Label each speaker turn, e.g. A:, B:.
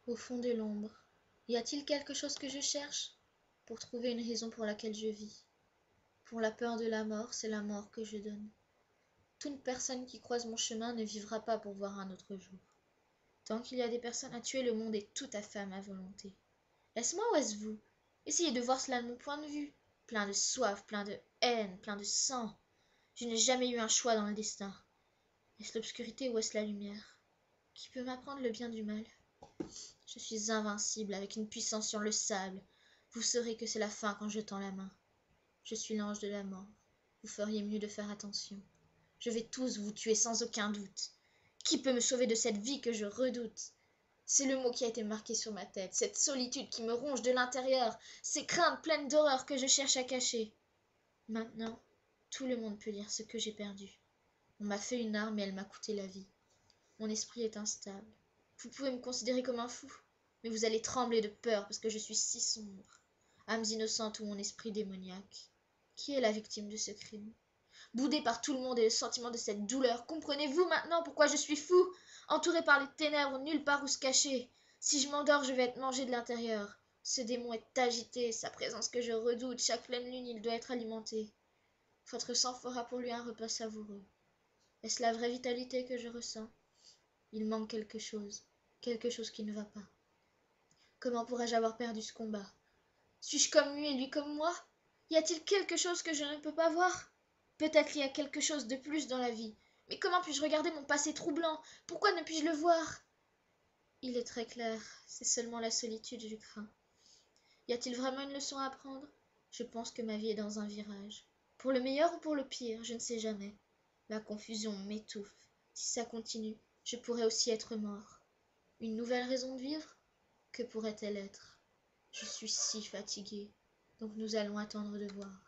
A: Au fond de l'ombre, y a-t-il quelque chose que je cherche? Pour trouver une raison pour laquelle je vis. Pour la peur de la mort, c'est la mort que je donne. Toute personne qui croise mon chemin ne vivra pas pour voir un autre jour. Tant qu'il y a des personnes à tuer, le monde est tout à fait à ma volonté. Est-ce moi ou est-ce vous? Essayez de voir cela de mon point de vue. Plein de soif, plein de haine, plein de sang. Je n'ai jamais eu un choix dans le destin. Est-ce l'obscurité ou est-ce la lumière? Qui peut m'apprendre le bien du mal? Je suis invincible, avec une puissance sur le sable. Vous saurez que c'est la fin quand je tends la main. Je suis l'ange de la mort. Vous feriez mieux de faire attention. Je vais tous vous tuer sans aucun doute. Qui peut me sauver de cette vie que je redoute? C'est le mot qui a été marqué sur ma tête, cette solitude qui me ronge de l'intérieur, ces craintes pleines d'horreur que je cherche à cacher. Maintenant, tout le monde peut lire ce que j'ai perdu. On m'a fait une arme et elle m'a coûté la vie. Mon esprit est instable. Vous pouvez me considérer comme un fou, mais vous allez trembler de peur parce que je suis si sombre. Âmes innocentes ou mon esprit démoniaque. Qui est la victime de ce crime? Boudé par tout le monde et le sentiment de cette douleur, comprenez-vous maintenant pourquoi je suis fou? Entouré par les ténèbres, nulle part où se cacher. Si je m'endors, je vais être mangé de l'intérieur. Ce démon est agité, sa présence que je redoute, chaque pleine lune il doit être alimenté. Votre sang fera pour lui un repas savoureux. Est-ce la vraie vitalité que je ressens? Il manque quelque chose qui ne va pas. Comment pourrais-je avoir perdu ce combat? Suis-je comme lui et lui comme moi? Y a-t-il quelque chose que je ne peux pas voir? Peut-être il y a quelque chose de plus dans la vie. Mais comment puis-je regarder mon passé troublant? Pourquoi ne puis-je le voir? Il est très clair, c'est seulement la solitude que je crains. Y a-t-il vraiment une leçon à apprendre? Je pense que ma vie est dans un virage. Pour le meilleur ou pour le pire, je ne sais jamais. La confusion m'étouffe. Si ça continue, je pourrais aussi être mort. Une nouvelle raison de vivre? Que pourrait-elle être? Je suis si fatiguée, donc nous allons attendre de voir.